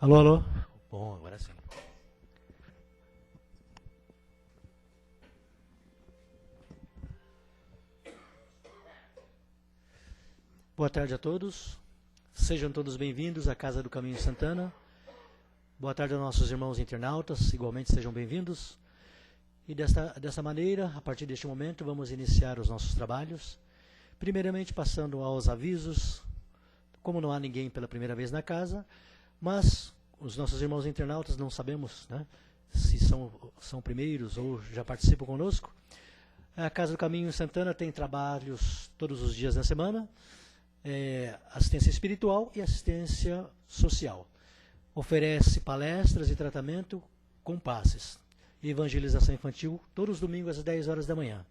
Alô, alô? Bom, agora sim. Boa tarde a todos. Sejam todos bem-vindos à Casa do Caminho Santana. Boa tarde aos nossos irmãos internautas, igualmente sejam bem-vindos. E dessa maneira, a partir deste momento, vamos iniciar os nossos trabalhos. Primeiramente, passando aos avisos, como não há ninguém pela primeira vez na casa, mas os nossos irmãos internautas não sabemos, né, se são primeiros ou já participam conosco. A Casa do Caminho Santana tem trabalhos todos os dias da semana, assistência espiritual e assistência social. Oferece palestras e tratamento com passes. Evangelização infantil, todos os domingos às 10 horas da manhã.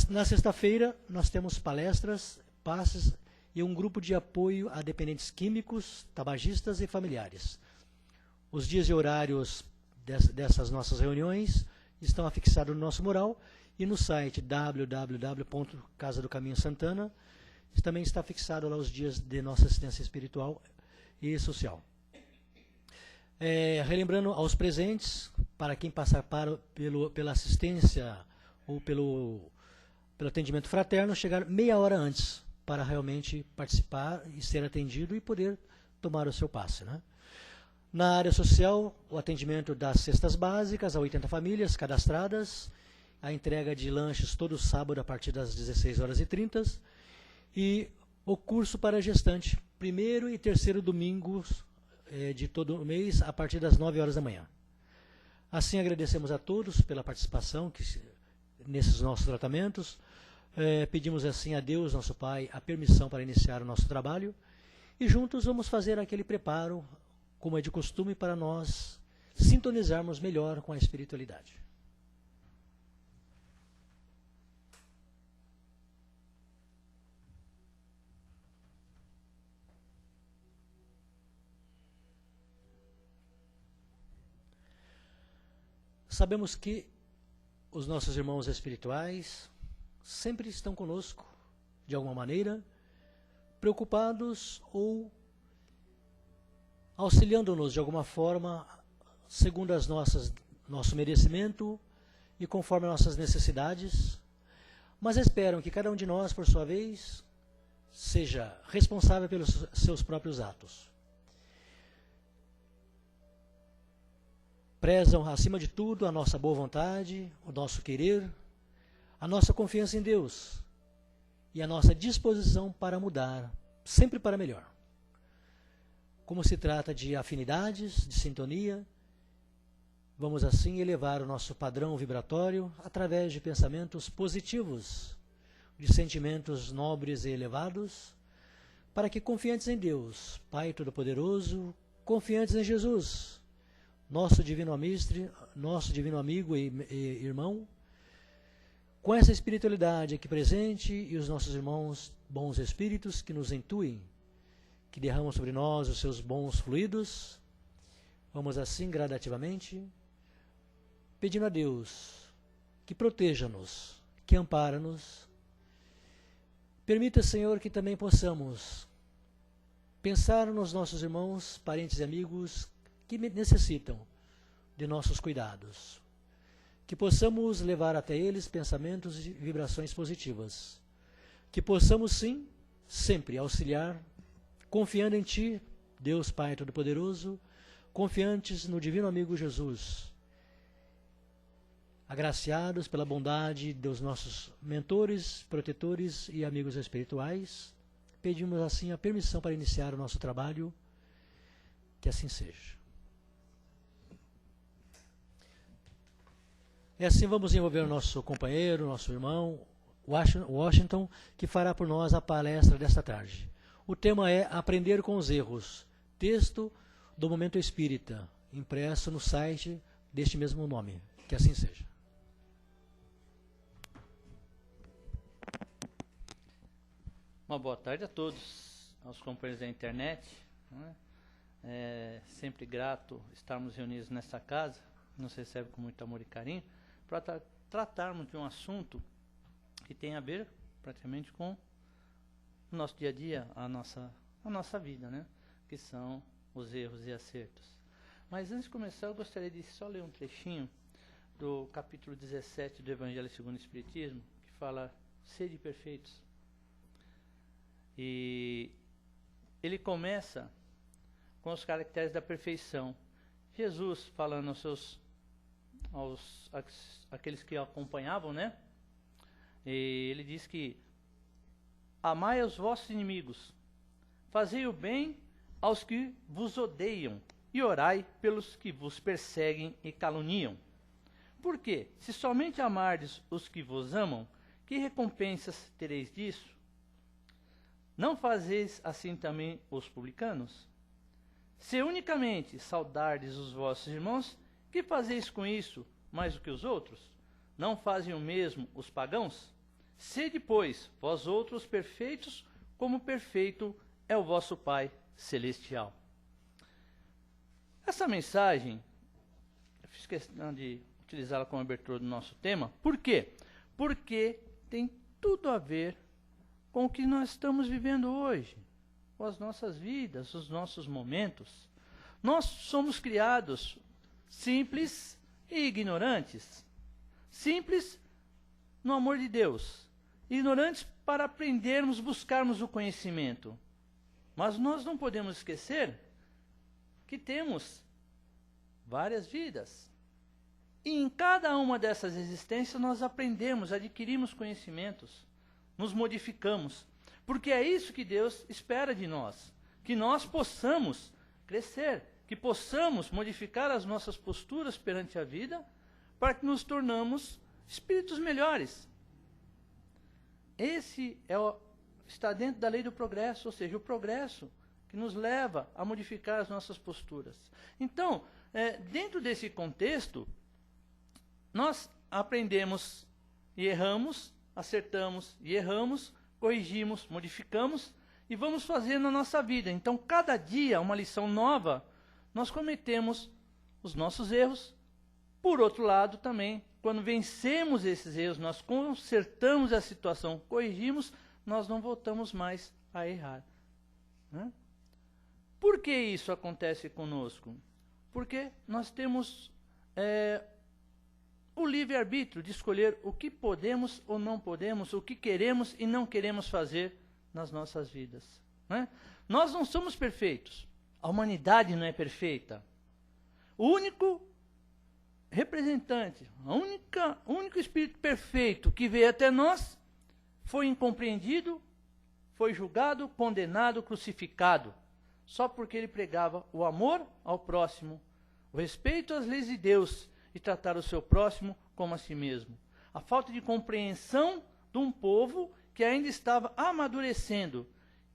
Na sexta-feira, nós temos palestras, passes e um grupo de apoio a dependentes químicos, tabagistas e familiares. Os dias e horários dessas nossas reuniões estão afixados no nosso mural e no site www.Casa do Caminho Santana também está fixado lá os dias de nossa assistência espiritual e social. Relembrando aos presentes, para quem passar pela assistência ou pelo atendimento fraterno, chegar meia hora antes para realmente participar e ser atendido e poder tomar o seu passe, né? Na área social, o atendimento das cestas básicas a 80 famílias cadastradas, a entrega de lanches todo sábado a partir das 16h30 e o curso para gestante, primeiro e terceiro domingos de todo mês a partir das 9 horas da manhã. Assim, agradecemos a todos pela participação nesses nossos tratamentos. Pedimos assim a Deus, nosso Pai, a permissão para iniciar o nosso trabalho e juntos vamos fazer aquele preparo, como é de costume, para nós sintonizarmos melhor com a espiritualidade. Sabemos que os nossos irmãos espirituais sempre estão conosco, de alguma maneira, preocupados ou auxiliando-nos de alguma forma, segundo nosso merecimento e conforme nossas necessidades, mas esperam que cada um de nós, por sua vez, seja responsável pelos seus próprios atos. Prezam, acima de tudo, a nossa boa vontade, o nosso querer, a nossa confiança em Deus e a nossa disposição para mudar, sempre para melhor. Como se trata de afinidades, de sintonia, vamos assim elevar o nosso padrão vibratório através de pensamentos positivos, de sentimentos nobres e elevados, para que confiantes em Deus, Pai Todo-Poderoso, confiantes em Jesus, nosso divino mestre, nosso divino amigo e irmão, com essa espiritualidade aqui presente e os nossos irmãos bons espíritos que nos intuem, que derramam sobre nós os seus bons fluidos, vamos assim gradativamente, pedindo a Deus que proteja-nos, que ampara-nos. Permita, Senhor, que também possamos pensar nos nossos irmãos, parentes e amigos que necessitam de nossos cuidados. Que possamos levar até eles pensamentos e vibrações positivas. Que possamos, sim, sempre auxiliar, confiando em Ti, Deus Pai Todo-Poderoso, confiantes no divino amigo Jesus, agraciados pela bondade dos nossos mentores, protetores e amigos espirituais, pedimos assim a permissão para iniciar o nosso trabalho, que assim seja. E assim vamos envolver o nosso companheiro, nosso irmão, Washington, que fará por nós a palestra desta tarde. O tema é Aprender com os Erros, texto do Momento Espírita, impresso no site deste mesmo nome. Que assim seja. Uma boa tarde a todos, aos companheiros da internet. Né? É sempre grato estarmos reunidos nesta casa, nos recebe com muito amor e carinho, para tratarmos de um assunto que tem a ver praticamente com o nosso dia a dia, a nossa vida, né? Que são os erros e acertos. Mas antes de começar, eu gostaria de só ler um trechinho do capítulo 17 do Evangelho segundo o Espiritismo, que fala: sede perfeitos. E ele começa com os caracteres da perfeição. Jesus falando aqueles que o acompanhavam, né? E ele diz que: amai os vossos inimigos, fazei o bem aos que vos odeiam, e orai pelos que vos perseguem e caluniam. Porque, se somente amardes os que vos amam, que recompensas tereis disso? Não fazeis assim também os publicanos? Se unicamente saudardes os vossos irmãos, que fazeis com isso mais do que os outros? Não fazem o mesmo os pagãos? Sede, pois, vós outros perfeitos, como perfeito é o vosso Pai Celestial. Essa mensagem, eu fiz questão de utilizá-la como abertura do nosso tema. Por quê? Porque tem tudo a ver com o que nós estamos vivendo hoje, com as nossas vidas, os nossos momentos. Nós somos criados simples e ignorantes. Simples no amor de Deus, ignorantes para aprendermos, buscarmos o conhecimento. Mas nós não podemos esquecer que temos várias vidas. E em cada uma dessas existências nós aprendemos, adquirimos conhecimentos, nos modificamos. Porque é isso que Deus espera de nós, que nós possamos crescer, que possamos modificar as nossas posturas perante a vida, para que nos tornamos espíritos melhores. Esse está dentro da lei do progresso, ou seja, o progresso que nos leva a modificar as nossas posturas. Então, dentro desse contexto, nós aprendemos e erramos, acertamos e erramos, corrigimos, modificamos e vamos fazendo na nossa vida. Então, cada dia, uma lição nova, nós cometemos os nossos erros. Por outro lado, também, quando vencemos esses erros, nós consertamos a situação, corrigimos, nós não voltamos mais a errar. Né? Por que isso acontece conosco? Porque nós temos o livre-arbítrio de escolher o que podemos ou não podemos, o que queremos e não queremos fazer nas nossas vidas. Né? Nós não somos perfeitos. A humanidade não é perfeita. O único representante, o único espírito perfeito que veio até nós foi incompreendido, foi julgado, condenado, crucificado, só porque ele pregava o amor ao próximo, o respeito às leis de Deus e tratar o seu próximo como a si mesmo. A falta de compreensão de um povo que ainda estava amadurecendo,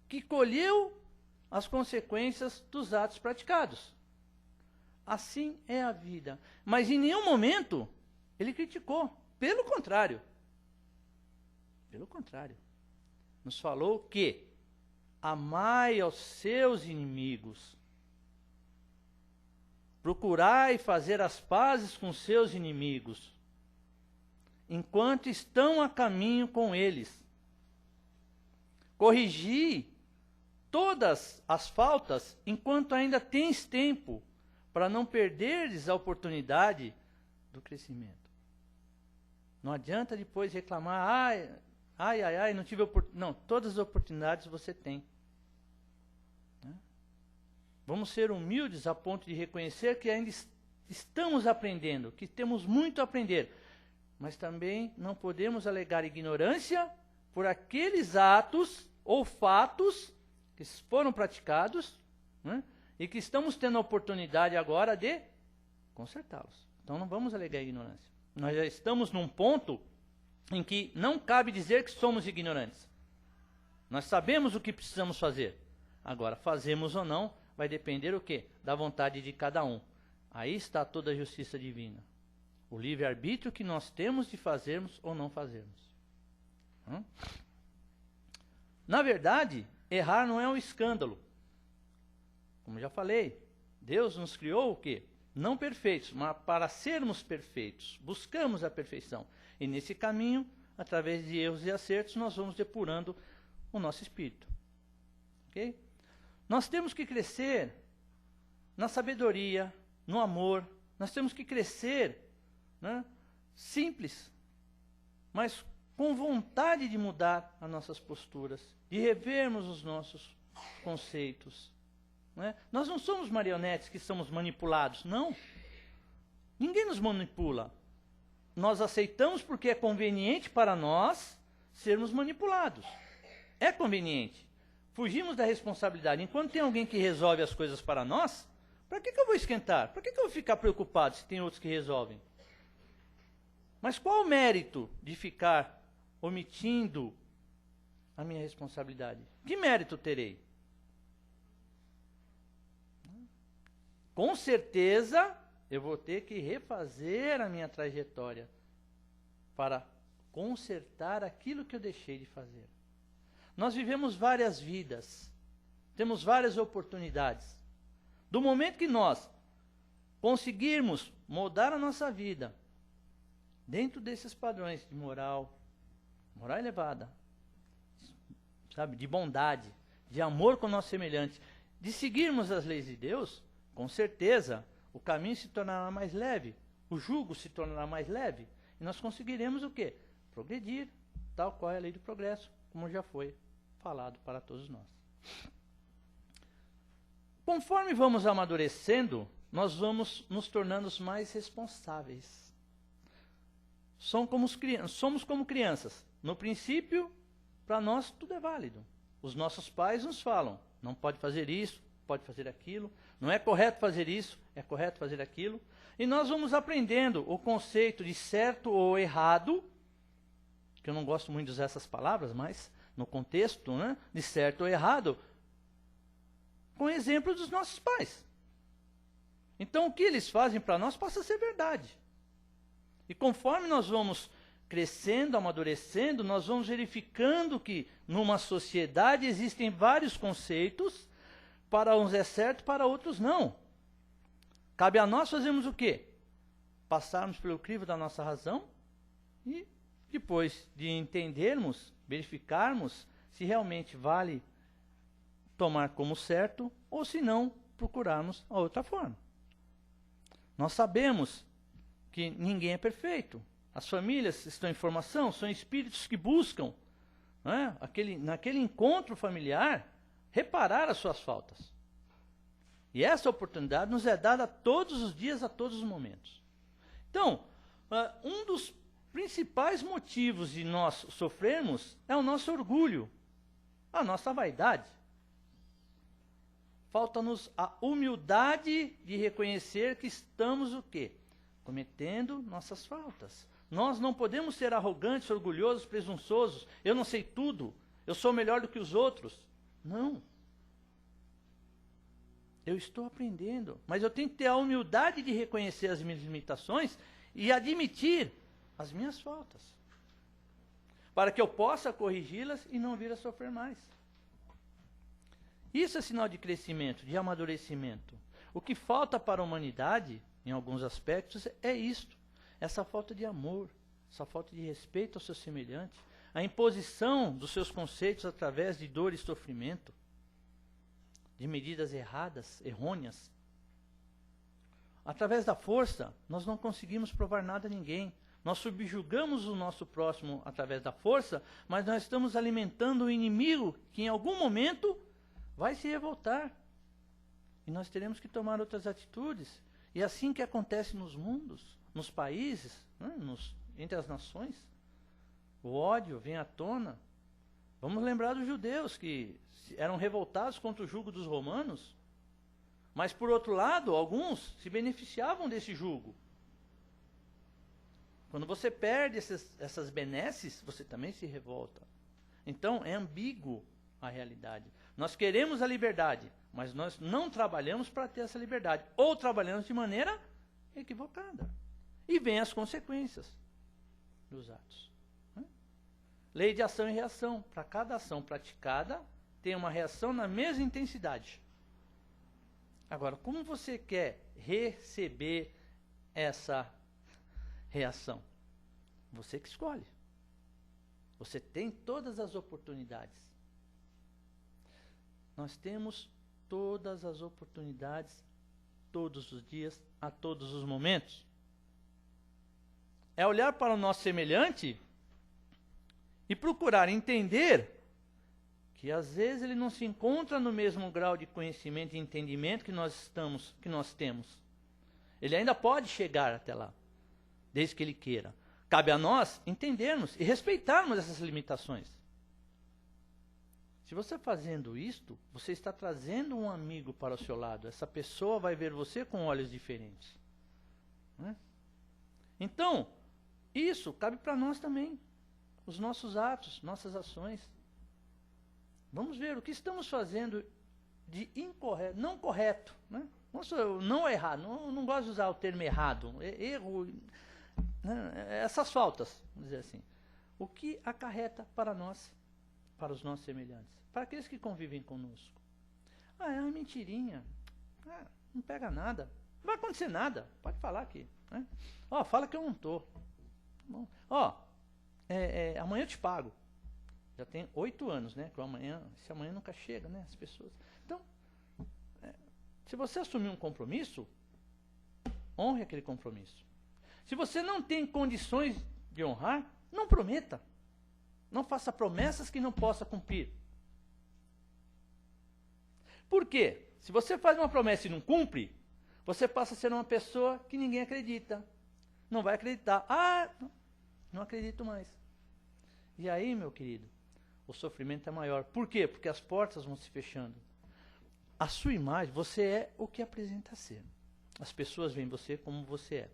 que colheu as consequências dos atos praticados. Assim é a vida. Mas em nenhum momento ele criticou. Pelo contrário. Pelo contrário. Nos falou que amai aos seus inimigos. Procurai fazer as pazes com seus inimigos, enquanto estão a caminho com eles. Corrigi todas as faltas enquanto ainda tens tempo, para não perderes a oportunidade do crescimento. Não adianta depois reclamar, ai, não tive oportunidade. Não, todas as oportunidades você tem. Né? Vamos ser humildes a ponto de reconhecer que ainda estamos aprendendo, que temos muito a aprender. Mas também não podemos alegar ignorância por aqueles atos ou fatos que foram praticados, né? E que estamos tendo a oportunidade agora de consertá-los. Então não vamos alegar ignorância. Nós já estamos num ponto em que não cabe dizer que somos ignorantes. Nós sabemos o que precisamos fazer. Agora, fazemos ou não, vai depender o quê? Da vontade de cada um. Aí está toda a justiça divina. O livre-arbítrio que nós temos de fazermos ou não fazermos. Na verdade, errar não é um escândalo. Como já falei, Deus nos criou o quê? Não perfeitos, mas para sermos perfeitos. Buscamos a perfeição. E nesse caminho, através de erros e acertos, nós vamos depurando o nosso espírito. Ok? Nós temos que crescer na sabedoria, no amor. Nós temos que crescer, né? Simples, mas com vontade de mudar as nossas posturas, de revermos os nossos conceitos. Né? Nós não somos marionetes que somos manipulados, não. Ninguém nos manipula. Nós aceitamos porque é conveniente para nós sermos manipulados. É conveniente. Fugimos da responsabilidade. Enquanto tem alguém que resolve as coisas para nós, para que eu vou esquentar? Para que eu vou ficar preocupado se tem outros que resolvem? Mas qual o mérito de ficar omitindo a minha responsabilidade? Que mérito terei? Com certeza, eu vou ter que refazer a minha trajetória para consertar aquilo que eu deixei de fazer. Nós vivemos várias vidas, temos várias oportunidades. Do momento que nós conseguirmos moldar a nossa vida dentro desses padrões de moral elevada, sabe, de bondade, de amor com o nosso semelhante, de seguirmos as leis de Deus, com certeza o caminho se tornará mais leve, o jugo se tornará mais leve, e nós conseguiremos o quê? Progredir, tal qual é a lei do progresso, como já foi falado para todos nós. Conforme vamos amadurecendo, nós vamos nos tornando mais responsáveis. Somos como crianças. No princípio, para nós tudo é válido. Os nossos pais nos falam, não pode fazer isso, pode fazer aquilo, não é correto fazer isso, é correto fazer aquilo. E nós vamos aprendendo o conceito de certo ou errado, que eu não gosto muito de usar essas palavras, mas no contexto, né, de certo ou errado, com exemplo dos nossos pais. Então o que eles fazem para nós passa a ser verdade. E conforme nós vamos crescendo, amadurecendo, nós vamos verificando que numa sociedade existem vários conceitos, para uns é certo, para outros não. Cabe a nós fazermos o quê? Passarmos pelo crivo da nossa razão e depois de entendermos, verificarmos se realmente vale tomar como certo ou se não, procurarmos a outra forma. Nós sabemos que ninguém é perfeito. As famílias estão em formação, são espíritos que buscam, né, naquele encontro familiar, reparar as suas faltas. E essa oportunidade nos é dada todos os dias, a todos os momentos. Então, um dos principais motivos de nós sofrermos é o nosso orgulho, a nossa vaidade. Falta-nos a humildade de reconhecer que estamos o quê? Cometendo nossas faltas. Nós não podemos ser arrogantes, orgulhosos, presunçosos. Eu não sei tudo, eu sou melhor do que os outros. Não. Eu estou aprendendo, mas eu tenho que ter a humildade de reconhecer as minhas limitações e admitir as minhas faltas, para que eu possa corrigi-las e não vir a sofrer mais. Isso é sinal de crescimento, de amadurecimento. O que falta para a humanidade, em alguns aspectos, é isto. Essa falta de amor, essa falta de respeito ao seu semelhante, a imposição dos seus conceitos através de dor e sofrimento, de medidas erradas, errôneas. Através da força, nós não conseguimos provar nada a ninguém. Nós subjugamos o nosso próximo através da força, mas nós estamos alimentando o inimigo que em algum momento vai se revoltar. E nós teremos que tomar outras atitudes. E é assim que acontece nos mundos, nos países, né, entre as nações. O ódio vem à tona. Vamos lembrar dos judeus que eram revoltados contra o jugo dos romanos, mas por outro lado, alguns se beneficiavam desse jugo. Quando você perde essas benesses, você também se revolta. Então é ambíguo a realidade. Nós queremos a liberdade, mas nós não trabalhamos para ter essa liberdade, ou trabalhamos de maneira equivocada. E vem as consequências dos atos. Lei de ação e reação. Para cada ação praticada, tem uma reação na mesma intensidade. Agora, como você quer receber essa reação? Você que escolhe. Você tem todas as oportunidades. Nós temos todas as oportunidades todos os dias, a todos os momentos. É olhar para o nosso semelhante e procurar entender que às vezes ele não se encontra no mesmo grau de conhecimento e entendimento que nós temos. Ele ainda pode chegar até lá, desde que ele queira. Cabe a nós entendermos e respeitarmos essas limitações. Se você fazendo isto, você está trazendo um amigo para o seu lado. Essa pessoa vai ver você com olhos diferentes. Né? Então, isso cabe para nós também. Os nossos atos, nossas ações. Vamos ver o que estamos fazendo de incorreto, não correto. Né? Não errado, não gosto de usar o termo errado. Erro, né? Essas faltas, vamos dizer assim. O que acarreta para nós, para os nossos semelhantes, para aqueles que convivem conosco. É uma mentirinha, não pega nada, não vai acontecer nada, pode falar aqui. Né? Fala que eu não estou. Amanhã eu te pago. Já tem 8 anos, né? Que esse amanhã nunca chega, né? As pessoas. Então, se você assumir um compromisso, honre aquele compromisso. Se você não tem condições de honrar, não prometa. Não faça promessas que não possa cumprir. Por quê? Se você faz uma promessa e não cumpre, você passa a ser uma pessoa que ninguém acredita. Não vai acreditar. Não acredito mais. E aí, meu querido, o sofrimento é maior. Por quê? Porque as portas vão se fechando. A sua imagem, você é o que apresenta ser. As pessoas veem você como você é.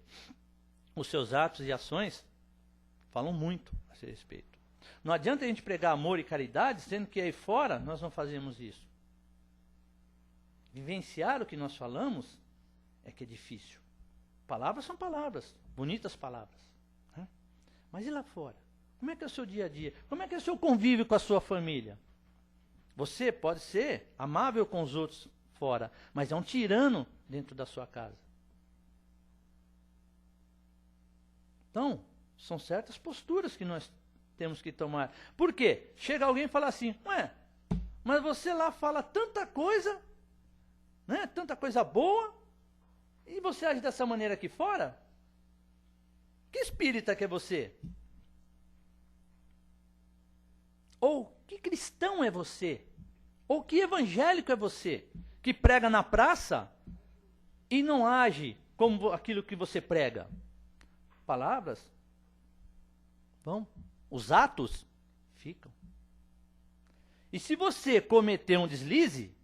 Os seus atos e ações falam muito a esse respeito. Não adianta a gente pregar amor e caridade, sendo que aí fora nós não fazemos isso. Vivenciar o que nós falamos é que é difícil. Palavras são palavras, bonitas palavras. Né? Mas e lá fora? Como é que é o seu dia a dia? Como é que é o seu convívio com a sua família? Você pode ser amável com os outros fora, mas é um tirano dentro da sua casa. Então, são certas posturas que nós temos que tomar. Por quê? Chega alguém e fala assim, mas você lá fala tanta coisa, né? Tanta coisa boa, e você age dessa maneira aqui fora? Que espírita que é você? Ou que cristão é você? Ou que evangélico é você? Que prega na praça e não age como aquilo que você prega? Palavras vão, os atos ficam. E se você cometer um deslize,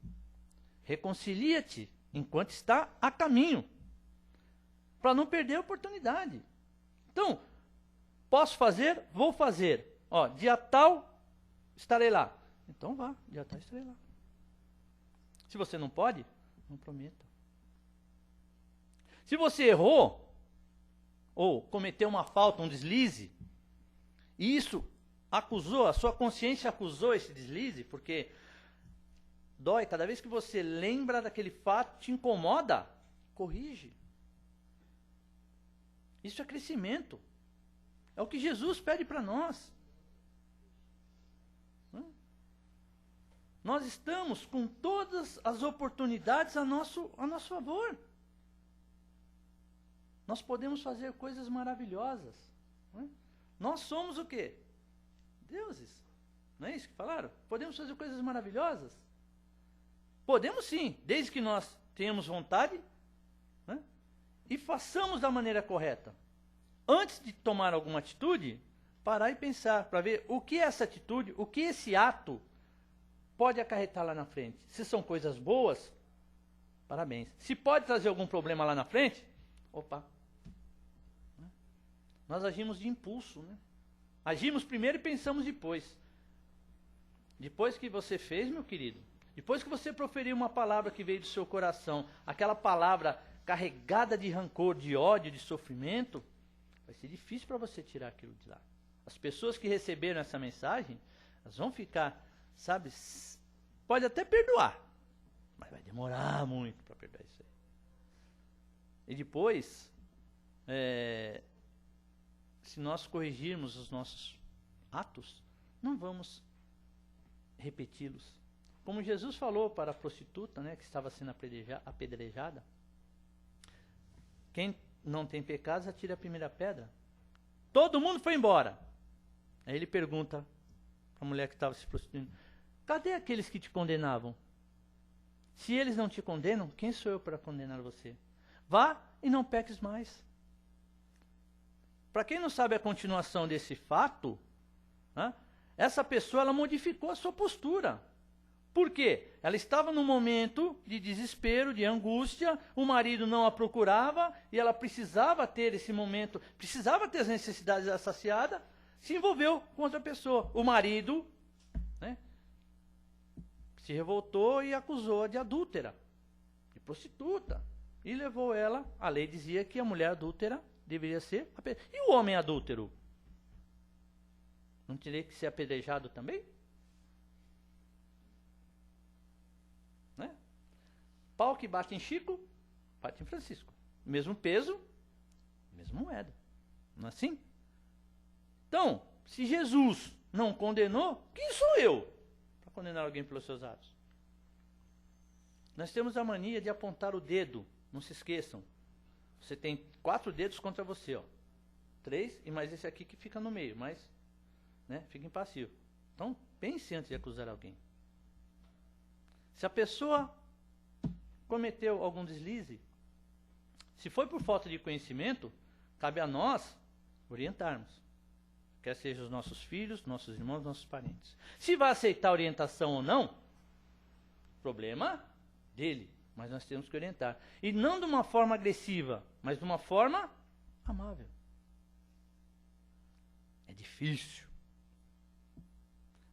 reconcilia-te enquanto está a caminho, para não perder a oportunidade. Então, posso fazer? Vou fazer. Dia tal, estarei lá. Então vá, dia tal estarei lá. Se você não pode, não prometa. Se você errou, ou cometeu uma falta, um deslize, e isso acusou, a sua consciência acusou esse deslize, porque dói, cada vez que você lembra daquele fato, te incomoda, corrige. Isso é crescimento. É o que Jesus pede para nós. Nós estamos com todas as oportunidades a nosso favor. Nós podemos fazer coisas maravilhosas. Não é? Nós somos o quê? Deuses. Não é isso que falaram? Podemos fazer coisas maravilhosas? Podemos sim, desde que nós tenhamos vontade, né? E façamos da maneira correta. Antes de tomar alguma atitude, parar e pensar, para ver o que essa atitude, o que esse ato pode acarretar lá na frente. Se são coisas boas, parabéns. Se pode trazer algum problema lá na frente, opa. Nós agimos de impulso, né? Agimos primeiro e pensamos depois. Depois que você fez, meu querido, depois que você proferiu uma palavra que veio do seu coração, aquela palavra carregada de rancor, de ódio, de sofrimento, vai ser difícil para você tirar aquilo de lá. As pessoas que receberam essa mensagem, elas vão ficar, sabe, pode até perdoar, mas vai demorar muito para perdoar isso aí. E depois, se nós corrigirmos os nossos atos, não vamos repeti-los. Como Jesus falou para a prostituta, né, que estava sendo apedrejada, Quem não tem pecados, atire a primeira pedra. Todo mundo foi embora. Aí ele pergunta para a mulher que estava se prostituindo: cadê aqueles que te condenavam? Se eles não te condenam, quem sou eu para condenar você? Vá e não peques mais. Para quem não sabe a continuação desse fato, né, essa pessoa ela modificou a sua postura. Por quê? Ela estava num momento de desespero, de angústia, o marido não a procurava e ela precisava ter esse momento, precisava ter as necessidades saciadas, se envolveu com outra pessoa. O marido, né, se revoltou e acusou de adúltera, de prostituta, e levou ela. A lei dizia que a mulher adúltera deveria ser apedrejada. E o homem adúltero? Não teria que ser apedrejado também? Né? Pau que bate em Chico, bate em Francisco. Mesmo peso, mesma moeda. Não é assim? Então, se Jesus não condenou, quem sou eu para condenar alguém pelos seus atos? Nós temos a mania de apontar o dedo. Não se esqueçam. Você tem 4 dedos contra você, ó. 3 e mais esse aqui que fica no meio, mas, né, fica impassivo. Então, pense antes de acusar alguém. Se a pessoa cometeu algum deslize, se foi por falta de conhecimento, cabe a nós orientarmos. Quer seja os nossos filhos, nossos irmãos, nossos parentes. Se vai aceitar a orientação ou não, problema dele. Mas nós temos que orientar. E não de uma forma agressiva, mas de uma forma amável. É difícil.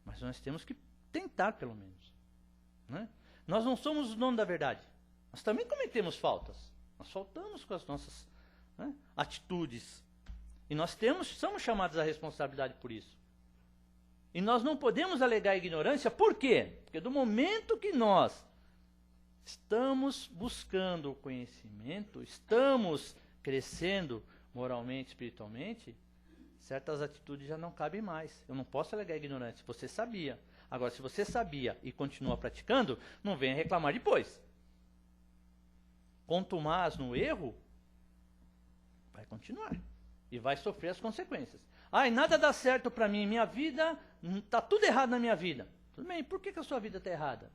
Mas nós temos que tentar, pelo menos. Né? Nós não somos os donos da verdade. Nós também cometemos faltas. Nós faltamos com as nossas, né, atitudes. E nós somos chamados à responsabilidade por isso. E nós não podemos alegar ignorância. Por quê? Porque do momento que nós estamos buscando o conhecimento, estamos crescendo moralmente, espiritualmente, certas atitudes já não cabem mais. Eu não posso alegar ignorância. Você sabia. Agora, se você sabia e continua praticando, não venha reclamar depois. Contumaz no erro, vai continuar. E vai sofrer as consequências. Ai, nada dá certo para mim, minha vida, está tudo errado na minha vida. Tudo bem, por que a sua vida está errada?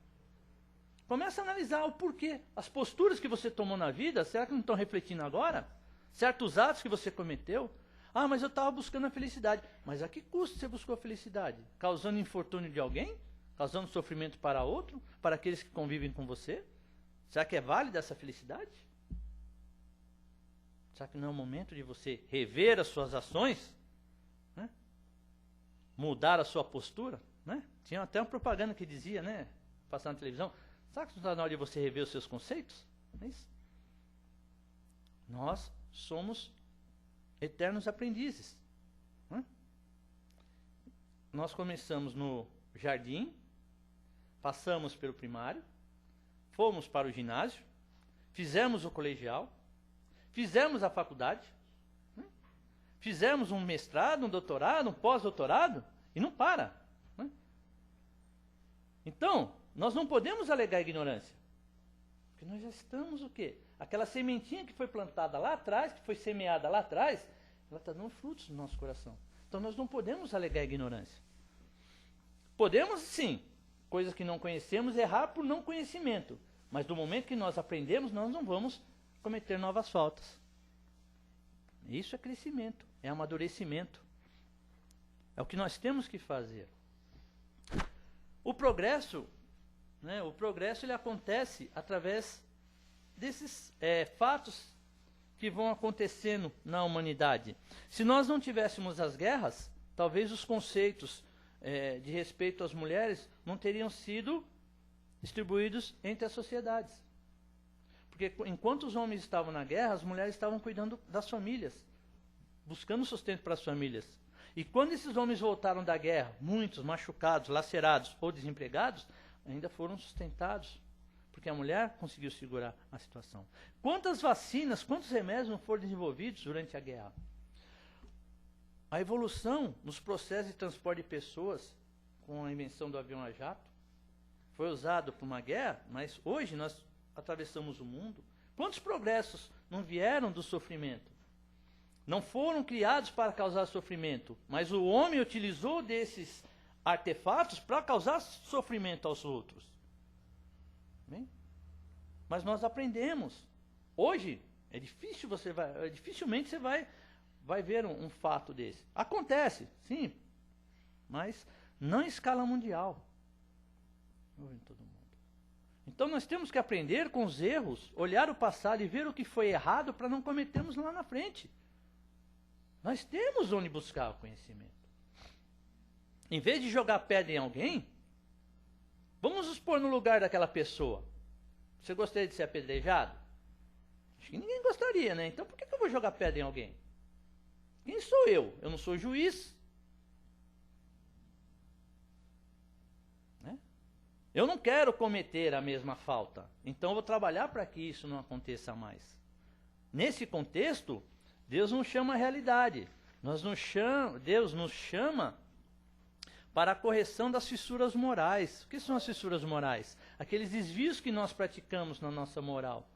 Começa a analisar o porquê. As posturas que você tomou na vida, será que não estão refletindo agora? Certos atos que você cometeu? Ah, mas eu estava buscando a felicidade. Mas a que custo você buscou a felicidade? Causando infortúnio de alguém? Causando sofrimento para outro? Para aqueles que convivem com você? Será que é válida essa felicidade? Será que não é o momento de você rever as suas ações? Né? Mudar a sua postura? Né? Tinha até uma propaganda que dizia, né, passando na televisão, será que não está na hora de você rever os seus conceitos? É isso. Nós somos eternos aprendizes. Né? Nós começamos no jardim, passamos pelo primário, fomos para o ginásio, fizemos o colegial, fizemos a faculdade, né? Fizemos um mestrado, um doutorado, um pós-doutorado, e não para. Né? Então, nós não podemos alegar ignorância. Porque nós já estamos o quê? Aquela sementinha que foi plantada lá atrás, que foi semeada lá atrás, ela está dando frutos no nosso coração. Então nós não podemos alegar ignorância. Podemos, sim, coisas que não conhecemos, errar por não conhecimento. Mas do momento que nós aprendemos, nós não vamos cometer novas faltas. Isso é crescimento, é amadurecimento. É o que nós temos que fazer. O progresso, né, ele acontece através desses fatos que vão acontecendo na humanidade. Se nós não tivéssemos as guerras, talvez os conceitos de respeito às mulheres não teriam sido distribuídos entre as sociedades. Porque enquanto os homens estavam na guerra, as mulheres estavam cuidando das famílias, buscando sustento para as famílias. E quando esses homens voltaram da guerra, muitos machucados, lacerados ou desempregados, ainda foram sustentados, porque a mulher conseguiu segurar a situação. Quantas vacinas, quantos remédios não foram desenvolvidos durante a guerra? A evolução nos processos de transporte de pessoas, com a invenção do avião a jato, foi usado para uma guerra, mas hoje nós atravessamos o mundo Quantos progressos não vieram do sofrimento? Não foram criados para causar sofrimento, mas o homem utilizou desses artefatos para causar sofrimento aos outros. Bem? Mas nós aprendemos. Hoje, dificilmente você vai ver um fato desse. Acontece, sim, mas não em escala mundial. Em todo mundo. Então nós temos que aprender com os erros, olhar o passado e ver o que foi errado para não cometermos lá na frente. Nós temos onde buscar o conhecimento. Em vez de jogar pedra em alguém, vamos nos pôr no lugar daquela pessoa. Você gostaria de ser apedrejado? Acho que ninguém gostaria, né? Então por que eu vou jogar pedra em alguém? Quem sou eu? Eu não sou juiz. Né? Eu não quero cometer a mesma falta. Então eu vou trabalhar para que isso não aconteça mais. Nesse contexto, Deus nos chama à realidade. Deus nos chama para a correção das fissuras morais. O que são as fissuras morais? Aqueles desvios que nós praticamos na nossa moral.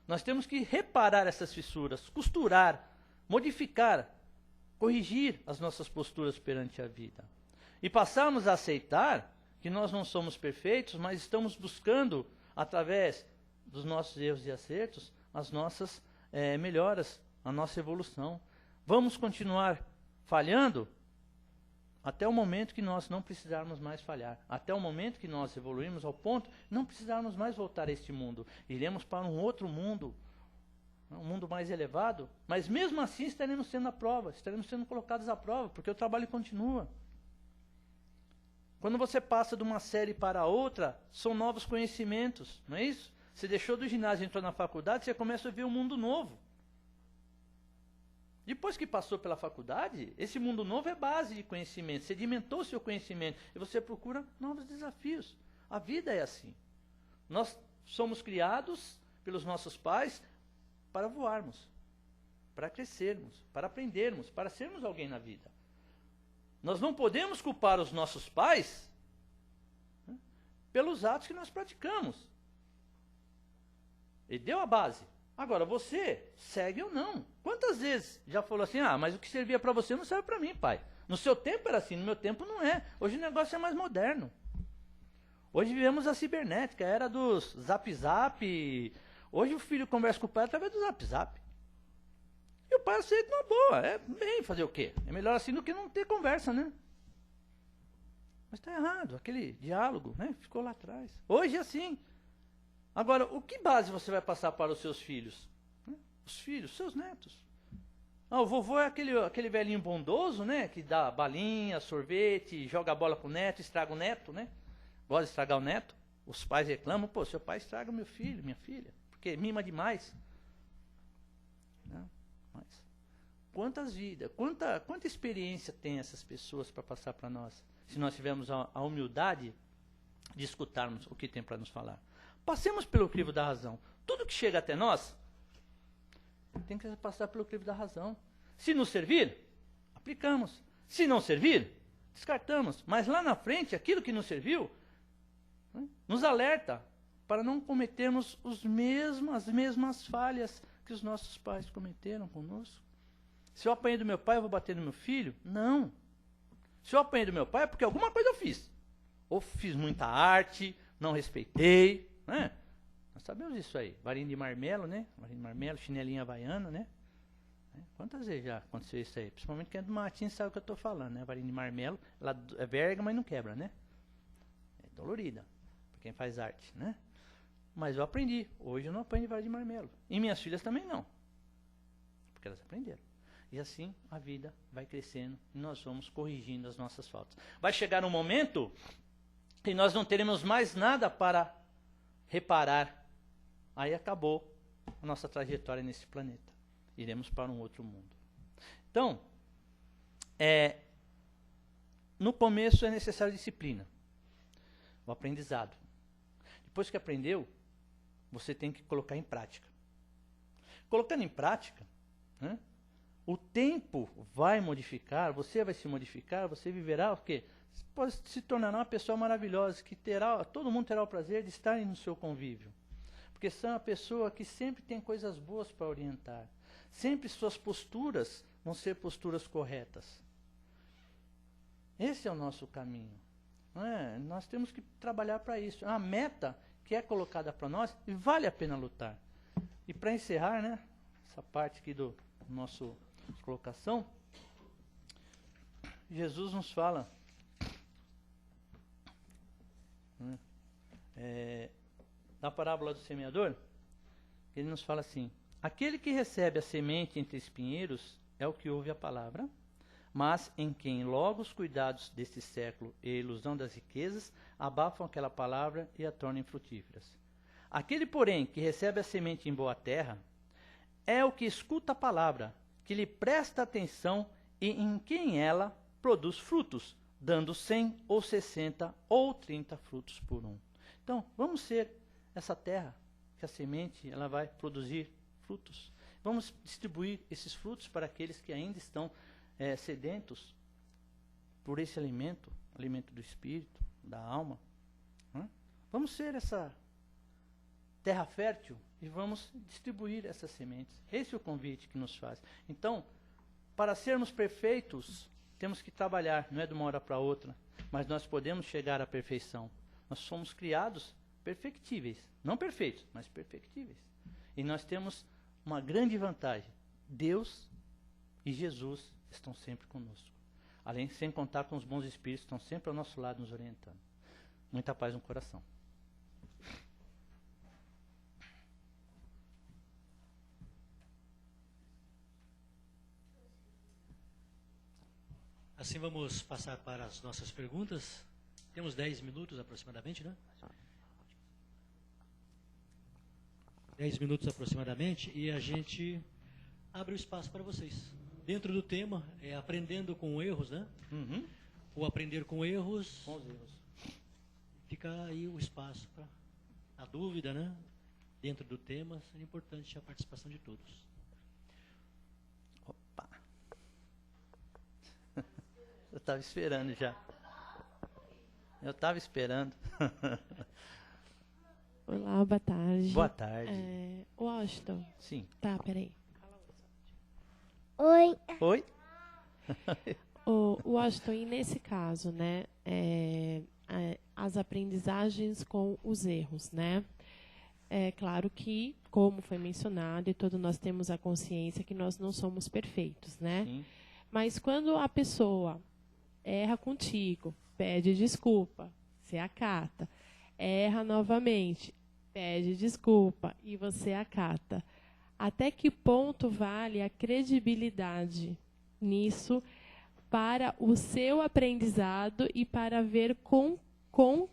Nós temos que reparar essas fissuras, costurar, modificar, corrigir as nossas posturas perante a vida. E passarmos a aceitar que nós não somos perfeitos, mas estamos buscando, através dos nossos erros e acertos, as nossas melhoras, a nossa evolução. Vamos continuar falhando até o momento que nós não precisarmos mais falhar. Até o momento que nós evoluirmos ao ponto de não precisarmos mais voltar a este mundo. Iremos para um outro mundo, um mundo mais elevado, mas mesmo assim estaremos sendo à prova, estaremos sendo colocados à prova, porque o trabalho continua. Quando você passa de uma série para outra, são novos conhecimentos, não é isso? Você deixou do ginásio e entrou na faculdade, você começa a ver um mundo novo. Depois que passou pela faculdade, esse mundo novo é base de conhecimento, sedimentou o seu conhecimento e você procura novos desafios. A vida é assim. Nós somos criados pelos nossos pais para voarmos, para crescermos, para aprendermos, para sermos alguém na vida. Nós não podemos culpar os nossos pais, né, pelos atos que nós praticamos. Ele deu a base. Agora, você segue ou não? Quantas vezes já falou assim, mas o que servia para você não serve para mim, pai. No seu tempo era assim, no meu tempo não é. Hoje o negócio é mais moderno. Hoje vivemos a cibernética, a era dos zap-zap. Hoje o filho conversa com o pai através do zap-zap. E o pai aceita uma boa. É bem fazer o quê? É melhor assim do que não ter conversa, né? Mas está errado, aquele diálogo, né? Ficou lá atrás. Hoje é assim. Agora, o que base você vai passar para os seus filhos? Os filhos, seus netos. O vovô é aquele velhinho bondoso, né? Que dá balinha, sorvete, joga a bola com o neto, estraga o neto, né? Gosta de estragar o neto. Os pais reclamam, seu pai estraga meu filho, minha filha, porque mima demais. Não, mas quantas vidas, quanta experiência tem essas pessoas para passar para nós? Se nós tivermos a humildade de escutarmos o que tem para nos falar. Passemos pelo crivo da razão. Tudo que chega até nós tem que passar pelo crivo da razão. Se nos servir, aplicamos. Se não servir, descartamos. Mas lá na frente, aquilo que nos serviu, né, nos alerta para não cometermos as mesmas falhas que os nossos pais cometeram conosco. Se eu apanhei do meu pai, eu vou bater no meu filho? Não. Se eu apanhei do meu pai, é porque alguma coisa eu fiz. Ou fiz muita arte, não respeitei. Né? Nós sabemos isso aí. Varinha de marmelo, né? Varinha de marmelo, chinelinha havaiana, né? Quantas vezes já aconteceu isso aí? Principalmente quem é do Martins sabe o que eu estou falando, né? Varinha de marmelo, ela é verga, mas não quebra, né? É dolorida, para quem faz arte, né? Mas eu aprendi. Hoje eu não apanho de varinha de marmelo. E minhas filhas também não. Porque elas aprenderam. E assim a vida vai crescendo e nós vamos corrigindo as nossas faltas. Vai chegar um momento que nós não teremos mais nada para reparar. Aí acabou a nossa trajetória nesse planeta. Iremos para um outro mundo. Então, no começo é necessário disciplina. O aprendizado. Depois que aprendeu, você tem que colocar em prática. Colocando em prática, né, o tempo vai modificar, você vai se modificar, você viverá o quê? Você pode se tornar uma pessoa maravilhosa, que todo mundo terá o prazer de estar no seu convívio. porque são a pessoa que sempre tem coisas boas para orientar. Sempre suas posturas vão ser posturas corretas. Esse é o nosso caminho. Não é? Nós temos que trabalhar para isso. É uma meta que é colocada para nós e vale a pena lutar. E para encerrar, né, essa parte aqui do nosso colocação, Jesus nos fala na parábola do semeador, ele nos fala assim: aquele que recebe a semente entre espinheiros é o que ouve a palavra, mas em quem logo os cuidados deste século e a ilusão das riquezas abafam aquela palavra e a tornam infrutíferas. Aquele, porém, que recebe a semente em boa terra é o que escuta a palavra, que lhe presta atenção e em quem ela produz frutos, dando 100 ou 60 ou 30 frutos por um. Então, vamos ser essa terra, que a semente ela vai produzir frutos. Vamos distribuir esses frutos para aqueles que ainda estão sedentos por esse alimento, alimento do espírito, da alma. Vamos ser essa terra fértil e vamos distribuir essas sementes. Esse é o convite que nos faz. Então, para sermos perfeitos, temos que trabalhar, não é de uma hora para outra, mas nós podemos chegar à perfeição. Nós somos criados perfectíveis, não perfeitos, mas perfectíveis. E nós temos uma grande vantagem: Deus e Jesus estão sempre conosco. Além, sem contar com os bons espíritos que estão sempre ao nosso lado nos orientando. Muita paz no coração. Assim vamos passar para as nossas perguntas. Temos 10 minutos aproximadamente, né? 10 minutos aproximadamente, e a gente abre o espaço para vocês. Dentro do tema, aprendendo com erros, né? Uhum. O aprender com erros. Com os erros. Fica aí o espaço para a dúvida, né? Dentro do tema, é importante a participação de todos. Opa! Eu estava esperando já. Eu estava esperando. Olá, boa tarde. Boa tarde. Washington. Sim. Tá, peraí. Oi. Oi? Washington, e nesse caso, né, as aprendizagens com os erros, né? É claro que, como foi mencionado, e todos nós temos a consciência que nós não somos perfeitos, né? Sim. Mas quando a pessoa erra contigo, pede desculpa, você acata, erra novamente, pede desculpa e você acata. Até que ponto vale a credibilidade nisso para o seu aprendizado e para ver com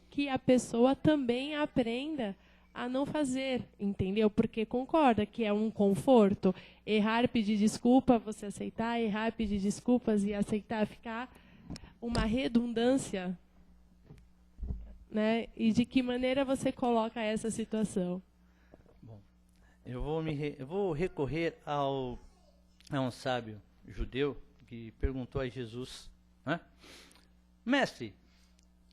que a pessoa também aprenda a não fazer, entendeu? Porque concorda que é um conforto errar, pedir desculpa, você aceitar, errar, pedir desculpas e aceitar, ficar uma redundância, né? E de que maneira você coloca essa situação? Bom, eu vou recorrer a um sábio judeu que perguntou a Jesus, né? Mestre,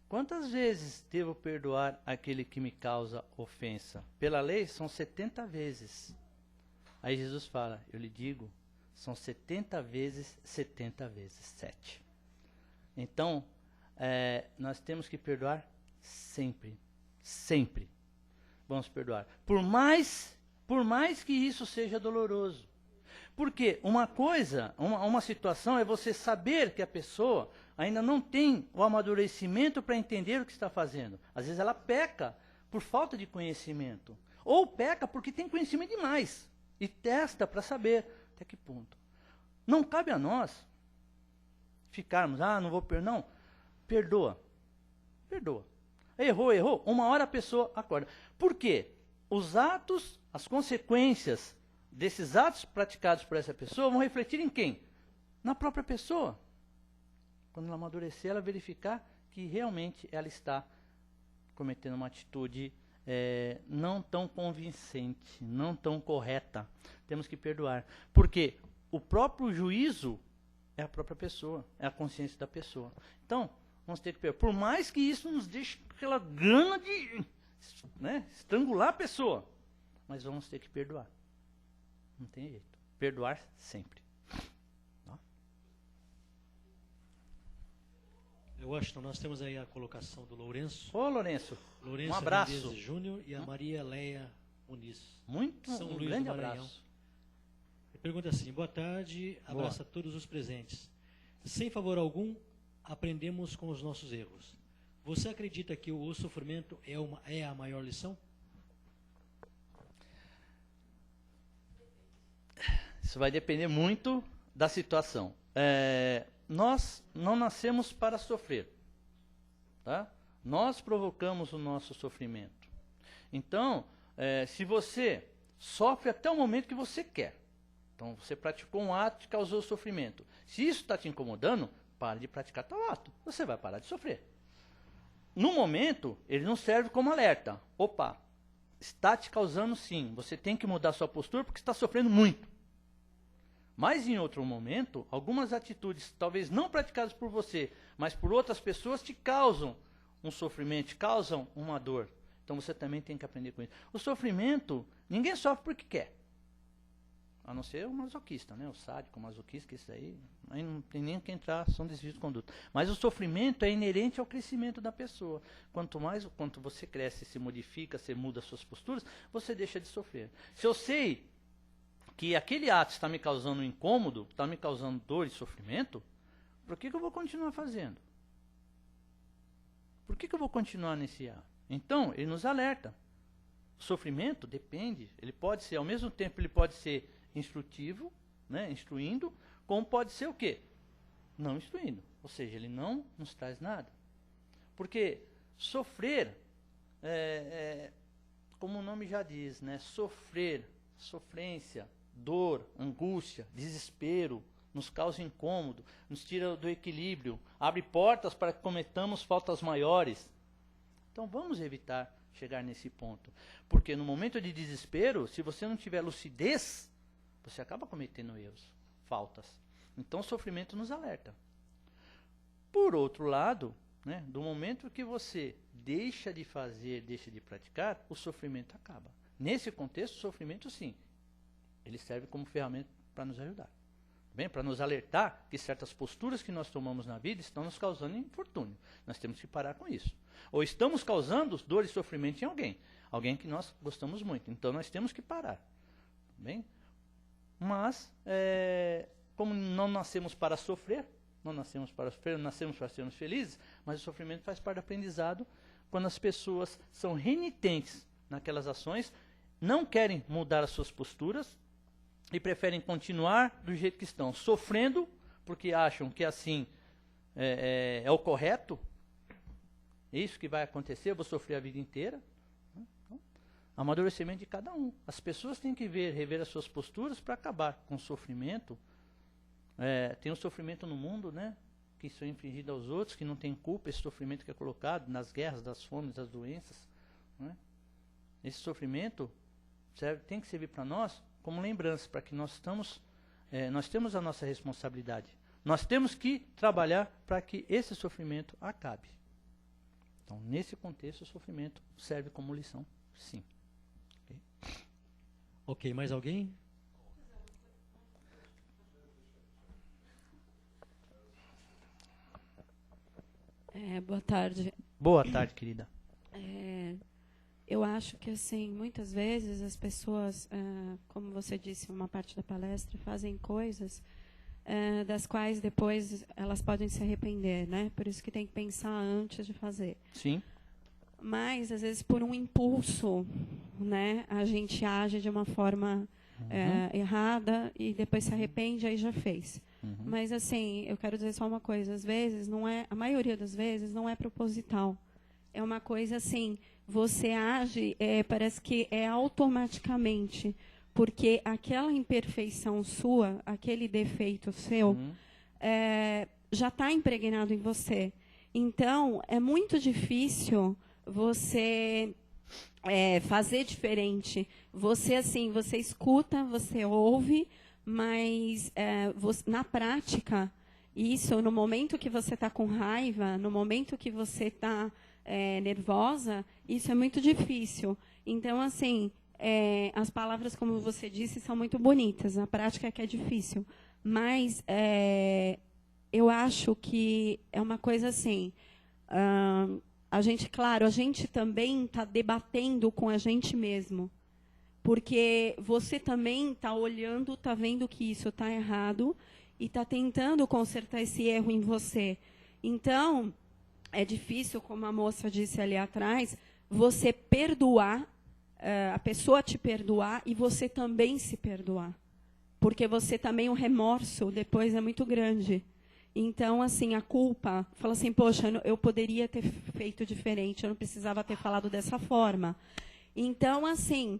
quantas vezes devo perdoar aquele que me causa ofensa? Pela lei são 70 vezes. Aí Jesus fala, eu lhe digo, são 70 vezes 70 vezes 7. Então, nós temos que perdoar sempre. Sempre. Vamos perdoar. Por mais que isso seja doloroso. Porque uma coisa, uma situação é você saber que a pessoa ainda não tem o amadurecimento para entender o que está fazendo. Às vezes ela peca por falta de conhecimento. Ou peca porque tem conhecimento demais. E testa para saber até que ponto. Não cabe a nós ficarmos, não vou perdoar. Não, perdoa. Perdoa. Errou. Uma hora a pessoa acorda. Por quê? Os atos, as consequências desses atos praticados por essa pessoa vão refletir em quem? Na própria pessoa. Quando ela amadurecer, ela verificar que realmente ela está cometendo uma atitude não tão convincente, não tão correta. Temos que perdoar. Porque o próprio juízo é a própria pessoa, é a consciência da pessoa. Então, vamos ter que perdoar. Por mais que isso nos deixe aquela gana de estrangular a pessoa. mas vamos ter que perdoar. Não tem jeito. Perdoar sempre. Tá? Washington, nós temos aí a colocação do Lourenço. Ô, Lourenço, Lourenço um abraço. Hernandes Júnior e a Maria Leia Muniz. Um Luís grande do Maranhão. abraço. Ele pergunta assim: boa tarde, abraço a todos os presentes. Sem favor algum, aprendemos com os nossos erros. Você acredita que o sofrimento é a maior lição? Isso vai depender muito da situação. Nós não nascemos para sofrer. Tá? Nós provocamos o nosso sofrimento. Então, se você sofre até o momento que você quer, então você praticou um ato que causou sofrimento. Se isso está te incomodando, pare de praticar tal ato. Você vai parar de sofrer. No momento, ele não serve como alerta. Opa, está te causando sim. Você tem que mudar sua postura porque está sofrendo muito. Mas em outro momento, algumas atitudes, talvez não praticadas por você, mas por outras pessoas, te causam um sofrimento, te causam uma dor. Então você também tem que aprender com isso. O sofrimento, ninguém sofre porque quer. A não ser o masoquista, né? O sádico, o masoquista, que isso aí não tem nem que entrar, são desvios de conduta. Mas o sofrimento é inerente ao crescimento da pessoa. Quanto você cresce, se modifica, você muda suas posturas, você deixa de sofrer. Se eu sei que aquele ato está me causando incômodo, está me causando dor e sofrimento, por que eu vou continuar fazendo? Por que eu vou continuar nesse ato? Então, ele nos alerta. O sofrimento depende, ele pode ser, ao mesmo tempo, ele pode ser instrutivo, né, instruindo, como pode ser o quê? Não instruindo. Ou seja, ele não nos traz nada. Porque sofrer, como o nome já diz, né, sofrer, sofrência, dor, angústia, desespero, nos causa incômodo, nos tira do equilíbrio, abre portas para que cometamos faltas maiores. Então vamos evitar chegar nesse ponto. Porque no momento de desespero, se você não tiver lucidez, você acaba cometendo erros, faltas. Então o sofrimento nos alerta. Por outro lado, né, do momento que você deixa de fazer, deixa de praticar, o sofrimento acaba. Nesse contexto, o sofrimento sim, ele serve como ferramenta para nos ajudar. Bem, para nos alertar que certas posturas que nós tomamos na vida estão nos causando infortúnio. Nós temos que parar com isso. Ou estamos causando dor e sofrimento em alguém que nós gostamos muito. Então nós temos que parar. Bem? Mas, como não nascemos para sofrer, não nascemos para sermos felizes, mas o sofrimento faz parte do aprendizado quando as pessoas são renitentes naquelas ações, não querem mudar as suas posturas e preferem continuar do jeito que estão, sofrendo porque acham que assim é o correto. É isso que vai acontecer, eu vou sofrer a vida inteira. Então, amadurecimento de cada um. As pessoas têm que rever as suas posturas para acabar com o sofrimento. Tem o sofrimento no mundo, né? Que isso é infligido aos outros, que não tem culpa, esse sofrimento que é colocado nas guerras, das fomes, das doenças. Né? Esse sofrimento tem que servir para nós como lembrança, para que nós temos a nossa responsabilidade. Nós temos que trabalhar para que esse sofrimento acabe. Então, nesse contexto, o sofrimento serve como lição, sim. Ok, mais alguém? Boa tarde. Boa tarde, querida. Eu acho que, assim, muitas vezes as pessoas, como você disse em uma parte da palestra, fazem coisas das quais depois elas podem se arrepender, né? Por isso que tem que pensar antes de fazer. Sim. Mas, às vezes, por um impulso, né, a gente age de uma forma errada e depois se arrepende, aí já fez. Mas, assim, eu quero dizer só uma coisa. Às vezes, a maioria das vezes, não é proposital. É uma coisa assim, você age, parece que é automaticamente, porque aquela imperfeição sua, aquele defeito seu, já está impregnado em você. Então, é muito difícil você fazer diferente. Você, assim, você escuta, você ouve, mas na prática, isso, no momento que você está com raiva, no momento que você está nervosa, isso é muito difícil. Então, assim, as palavras, como você disse, são muito bonitas. Na prática é que é difícil. Mas eu acho que é uma coisa assim... a gente também está debatendo com a gente mesmo. Porque você também está olhando, está vendo que isso está errado e está tentando consertar esse erro em você. Então, é difícil, como a moça disse ali atrás, você perdoar, a pessoa te perdoar e você também se perdoar. Porque você também, o remorso depois é muito grande. Então, assim, a culpa, fala assim, poxa, eu poderia ter feito diferente, eu não precisava ter falado dessa forma. Então, assim,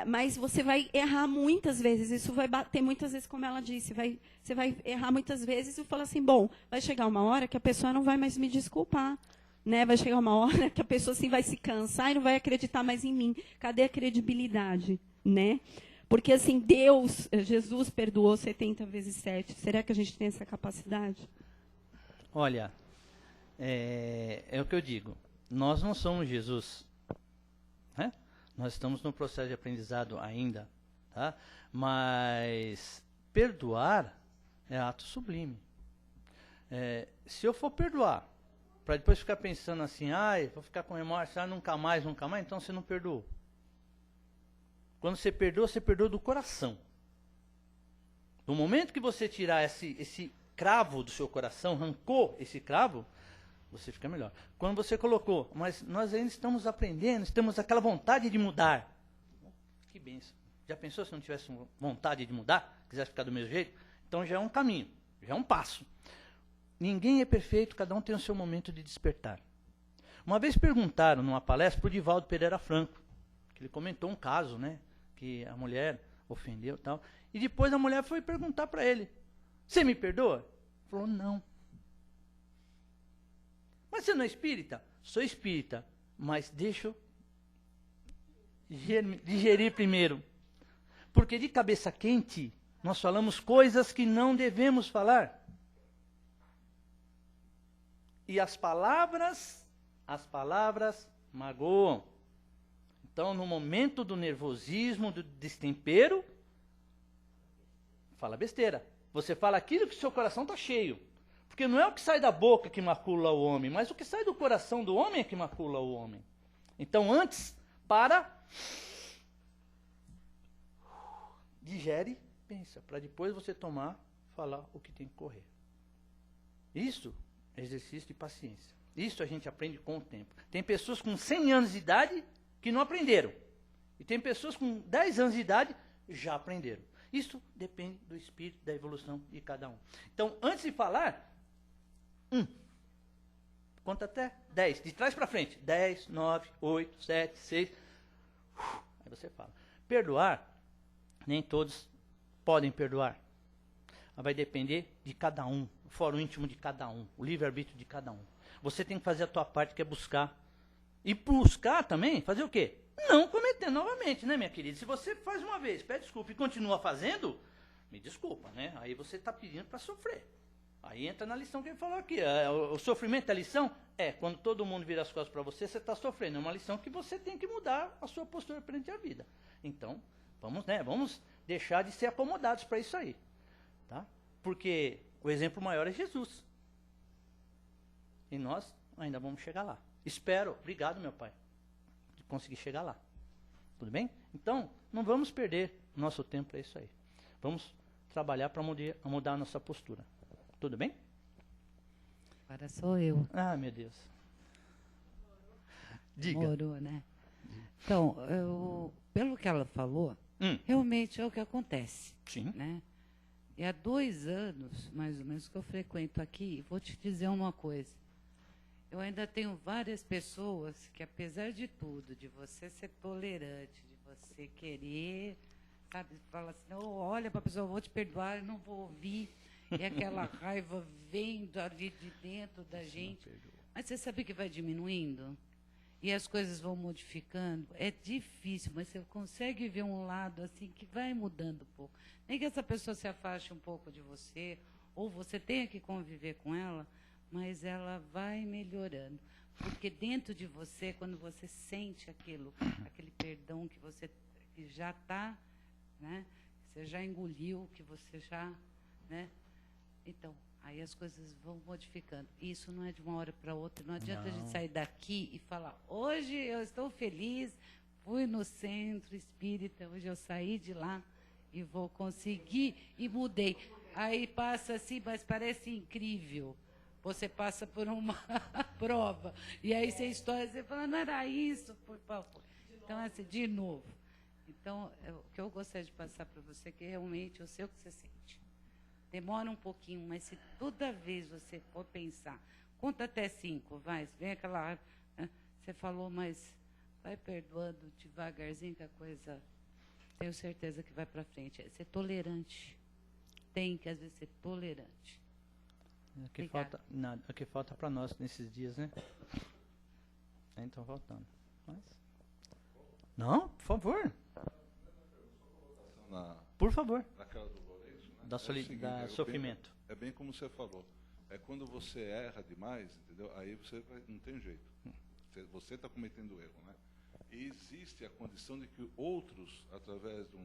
mas você vai errar muitas vezes, isso vai bater muitas vezes, como ela disse, você vai errar muitas vezes e falar assim, bom, vai chegar uma hora que a pessoa não vai mais me desculpar. Né? Vai chegar uma hora que a pessoa assim, vai se cansar e não vai acreditar mais em mim. Cadê a credibilidade? Né? Porque, assim, Jesus perdoou 70 vezes 7. Será que a gente tem essa capacidade? Olha, é o que eu digo. Nós não somos Jesus. Né? Nós estamos no processo de aprendizado ainda. Tá? Mas perdoar é ato sublime. Se eu for perdoar, para depois ficar pensando assim, vou ficar com remorso, nunca mais, então você não perdoou. Quando você perdoa do coração. No momento que você tirar esse cravo do seu coração, arrancou esse cravo, você fica melhor. Quando você colocou, mas nós ainda estamos aprendendo, temos aquela vontade de mudar. Que bênção. Já pensou se não tivesse vontade de mudar, quisesse ficar do mesmo jeito? Então já é um caminho, já é um passo. Ninguém é perfeito, cada um tem o seu momento de despertar. Uma vez perguntaram numa palestra para o Divaldo Pereira Franco, que ele comentou um caso, né, que a mulher ofendeu e tal, e depois a mulher foi perguntar para ele, você me perdoa? Ele falou, não. Mas você não é espírita? Sou espírita, mas deixa eu digerir primeiro. Porque de cabeça quente, nós falamos coisas que não devemos falar. E as palavras magoam. Então, no momento do nervosismo, do destempero, fala besteira. Você fala aquilo que o seu coração está cheio. Porque não é o que sai da boca que macula o homem, mas o que sai do coração do homem é que macula o homem. Então, antes, digere, pensa, para depois você falar o que tem que correr. Isso é exercício de paciência. Isso a gente aprende com o tempo. Tem pessoas com 100 anos de idade que não aprenderam. E tem pessoas com 10 anos de idade que já aprenderam. Isso depende do espírito, da evolução de cada um. Então, antes de falar, conta até 10, de trás para frente. 10, 9, 8, 7, 6. Aí você fala. Perdoar, nem todos podem perdoar. Vai depender de cada um, o fórum íntimo de cada um, o livre-arbítrio de cada um. Você tem que fazer a tua parte, que é buscar. E buscar também, fazer o quê? Não cometer novamente, né, minha querida? Se você faz uma vez, pede desculpa e continua fazendo, me desculpa, né? Aí você está pedindo para sofrer. Aí entra na lição que ele falou aqui. O sofrimento é a lição? Quando todo mundo vira as costas para você, você está sofrendo. É uma lição que você tem que mudar a sua postura perante a vida. Então, vamos deixar de ser acomodados para isso aí. Tá? Porque o exemplo maior é Jesus. E nós ainda vamos chegar lá. Espero, obrigado meu pai, de conseguir chegar lá. Tudo bem? Então, não vamos perder nosso tempo para isso aí. Vamos trabalhar para mudar a nossa postura. Tudo bem? Agora sou eu. Ah, meu Deus. Diga. Demorou, né? Então, pelo que ela falou, realmente é o que acontece. Sim. Né? E há 2 anos, mais ou menos, que eu frequento aqui, vou te dizer uma coisa. Eu ainda tenho várias pessoas que, apesar de tudo, de você ser tolerante, de você querer, sabe, fala assim, olha para a pessoa, eu vou te perdoar, eu não vou ouvir, e aquela raiva vem ali de dentro da gente. Mas você sabe que vai diminuindo? E as coisas vão modificando? É difícil, mas você consegue ver um lado assim que vai mudando um pouco. Nem que essa pessoa se afaste um pouco de você, ou você tenha que conviver com ela, mas ela vai melhorando. Porque dentro de você, quando você sente aquele perdão que você que já está, né? Você já engoliu, que você já, né? Então, aí as coisas vão modificando. Isso não é de uma hora para outra. Não adianta a gente sair daqui e falar, hoje eu estou feliz, fui no centro espírita, hoje eu saí de lá e vou conseguir e mudei. Aí passa assim, mas parece incrível. Você passa por uma prova e aí você estoura, você fala, não era isso, por favor. Então, assim, de novo. Então, o que eu gostaria de passar para você é que realmente eu sei o que você sente. Demora um pouquinho, mas se toda vez você for pensar, conta até 5, vai, vem aquela... Né? Você falou, mas vai perdoando devagarzinho que a coisa... Tenho certeza que vai para frente. É ser tolerante. Tem que, às vezes, ser tolerante. O que falta para nós nesses dias, né? Então, faltando. Mas... Não, por favor. Por favor. Naquela do Lourenço, né? Da sofrimento. É bem como você falou. É quando você erra demais, entendeu? Aí não tem jeito. Você está cometendo erro, né? E existe a condição de que outros, através de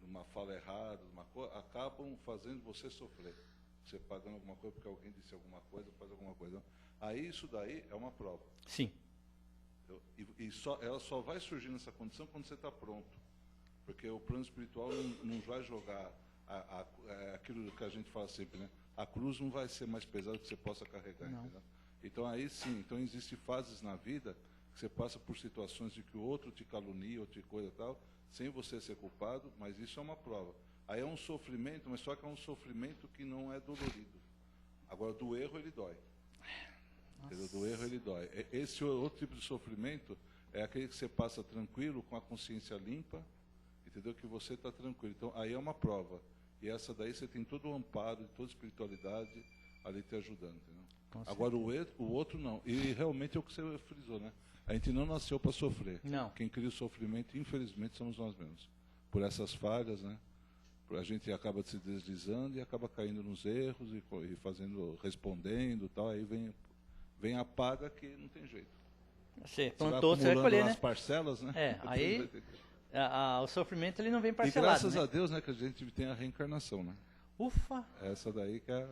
uma fala errada, de uma coisa, acabam fazendo você sofrer. Você pagando alguma coisa porque alguém disse alguma coisa, faz alguma coisa. Aí isso daí é uma prova. Sim. Ela só vai surgir nessa condição quando você está pronto. Porque o plano espiritual não vai jogar aquilo que a gente fala sempre, né? A cruz não vai ser mais pesada que você possa carregar. Entendeu? Então aí sim, então existem fases na vida que você passa por situações de que o outro te calunia, outra coisa e tal, sem você ser culpado, mas isso é uma prova. Aí é um sofrimento, mas só que é um sofrimento que não é dolorido. Agora, do erro ele dói. Do erro ele dói. Esse outro tipo de sofrimento é aquele que você passa tranquilo, com a consciência limpa, entendeu? Que você está tranquilo. Então, aí é uma prova. E essa daí você tem todo o amparo, toda a espiritualidade ali te ajudando, entendeu? Agora, o outro não. E realmente é o que você frisou, né? A gente não nasceu para sofrer. Não. Quem cria o sofrimento, infelizmente, somos nós mesmos. Por essas falhas, né? A gente acaba se deslizando e acaba caindo nos erros e respondendo, tal. Aí vem a paga que não tem jeito. Você plantou, você vai colher, né? As parcelas, né? Aí o sofrimento ele não vem parcelado. E graças né? a Deus, né, que a gente tem a reencarnação, né? Ufa! Essa daí que é...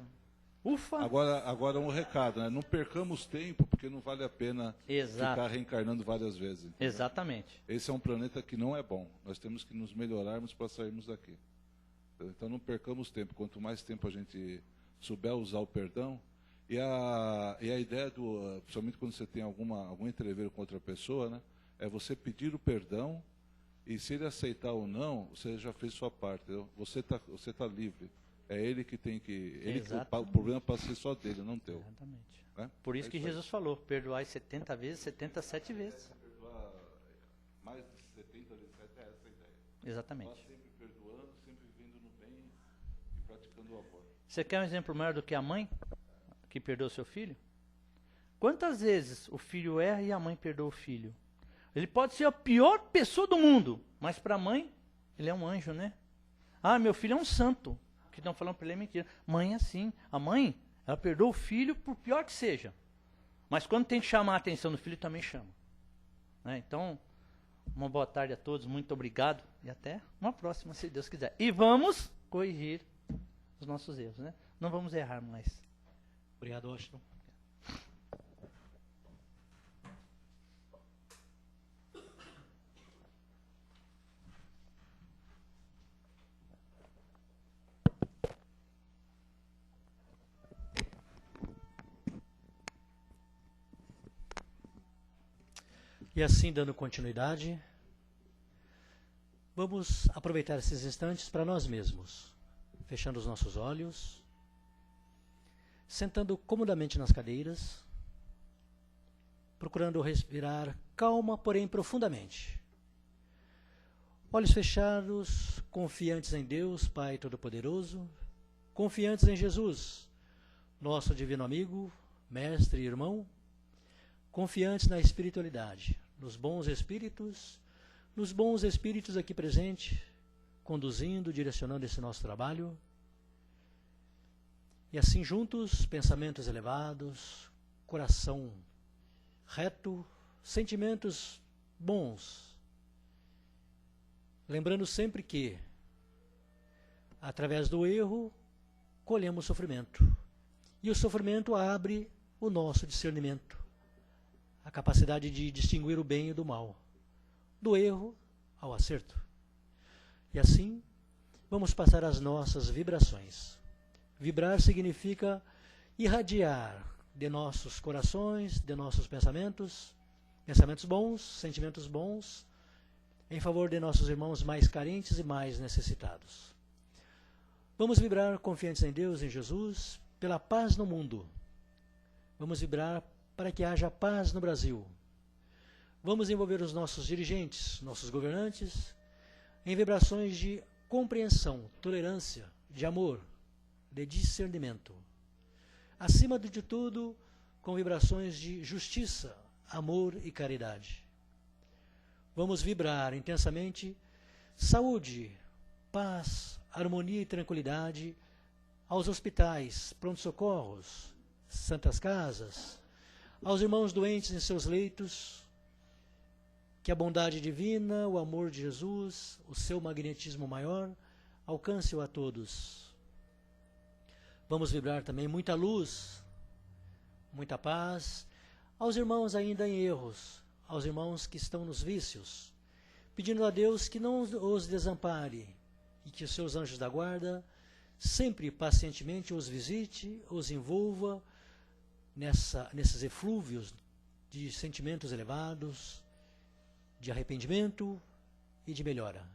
Ufa! Agora um recado, né? Não percamos tempo, porque não vale a pena ficar reencarnando várias vezes. Entendeu? Exatamente. Esse é um planeta que não é bom. Nós temos que nos melhorarmos para sairmos daqui. Então não percamos tempo. Quanto mais tempo a gente souber usar o perdão, e a ideia principalmente quando você tem algum entreveiro com outra pessoa, né? É você pedir o perdão, e se ele aceitar ou não, você já fez sua parte. Entendeu? Você tá livre. É ele que tem que... o problema passa a ser só dele, não teu. Exatamente. Né? Por isso que Jesus falou, perdoai 70 vezes, 77 vezes. Perdoar mais de 70 vezes, é essa a ideia. Exatamente. Nós sempre perdoando, sempre vivendo no bem e praticando o amor. Você quer um exemplo maior do que a mãe que perdoa seu filho? Quantas vezes o filho erra e a mãe perdoa o filho? Ele pode ser a pior pessoa do mundo, mas para a mãe, ele é um anjo, né? Ah, meu filho é um santo. Que estão falando para ele é mentira. Mãe é assim. A mãe, ela perdoa o filho por pior que seja. Mas quando tem que chamar a atenção do filho, também chama. Né? Então, uma boa tarde a todos. Muito obrigado. E até uma próxima, se Deus quiser. E vamos corrigir os nossos erros. Né? Não vamos errar mais. Obrigado, Washington. E assim, dando continuidade, vamos aproveitar esses instantes para nós mesmos, fechando os nossos olhos, sentando comodamente nas cadeiras, procurando respirar calma, porém profundamente. Olhos fechados, confiantes em Deus, Pai Todo-Poderoso, confiantes em Jesus, nosso divino amigo, mestre e irmão, confiantes na espiritualidade, nos bons espíritos aqui presentes, conduzindo, direcionando esse nosso trabalho. E assim juntos, pensamentos elevados, coração reto, sentimentos bons, lembrando sempre que, através do erro, colhemos sofrimento. E o sofrimento abre o nosso discernimento, a capacidade de distinguir o bem e do mal, do erro ao acerto. E assim, vamos passar as nossas vibrações. Vibrar significa irradiar de nossos corações, de nossos pensamentos, pensamentos bons, sentimentos bons, em favor de nossos irmãos mais carentes e mais necessitados. Vamos vibrar confiantes em Deus, em Jesus, pela paz no mundo. Vamos vibrar para que haja paz no Brasil. Vamos envolver os nossos dirigentes, nossos governantes, em vibrações de compreensão, tolerância, de amor, de discernimento. Acima de tudo, com vibrações de justiça, amor e caridade. Vamos vibrar intensamente saúde, paz, harmonia e tranquilidade aos hospitais, pronto-socorros, santas casas, aos irmãos doentes em seus leitos, que a bondade divina, o amor de Jesus, o seu magnetismo maior, alcance-o a todos. Vamos vibrar também muita luz, muita paz, aos irmãos ainda em erros, aos irmãos que estão nos vícios, pedindo a Deus que não os desampare e que os seus anjos da guarda sempre pacientemente os visite, os envolva nesses eflúvios de sentimentos elevados, de arrependimento e de melhora.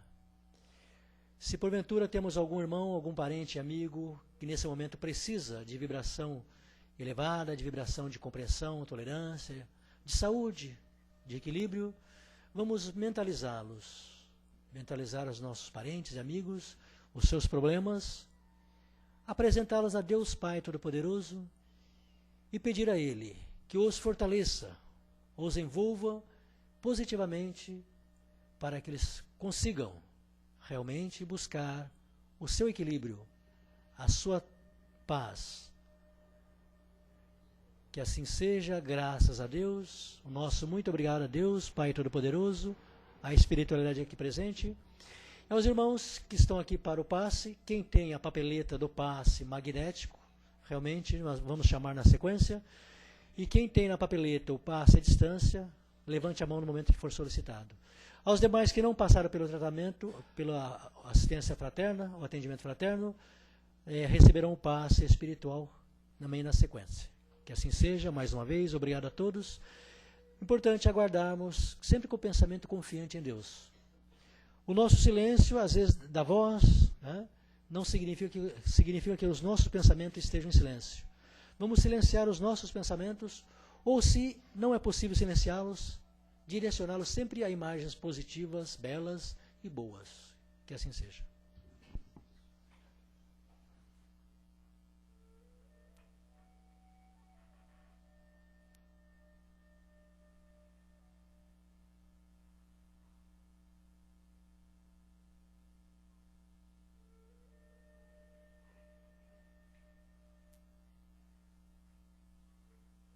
Se porventura temos algum irmão, algum parente, amigo, que nesse momento precisa de vibração elevada, de vibração de compreensão, tolerância, de saúde, de equilíbrio, vamos mentalizá-los, mentalizar os nossos parentes e amigos, os seus problemas, apresentá-los a Deus Pai Todo-Poderoso e pedir a Ele que os fortaleça, os envolva positivamente para que eles consigam realmente buscar o seu equilíbrio, a sua paz. Que assim seja, graças a Deus. O nosso muito obrigado a Deus, Pai Todo-Poderoso, a espiritualidade aqui presente. E aos irmãos que estão aqui para o passe, quem tem a papeleta do passe magnético, realmente nós vamos chamar na sequência, e quem tem na papeleta o passe à distância, levante a mão no momento que for solicitado. Aos demais que não passaram pelo tratamento, pela assistência fraterna, o atendimento fraterno, receberão o passe espiritual também na sequência. Que assim seja, mais uma vez, obrigado a todos. Importante aguardarmos sempre com o pensamento confiante em Deus. O nosso silêncio, às vezes, da voz, né, não significa que os nossos pensamentos estejam em silêncio. Vamos silenciar os nossos pensamentos, ou se não é possível silenciá-los, direcioná-los sempre a imagens positivas, belas e boas. Que assim seja.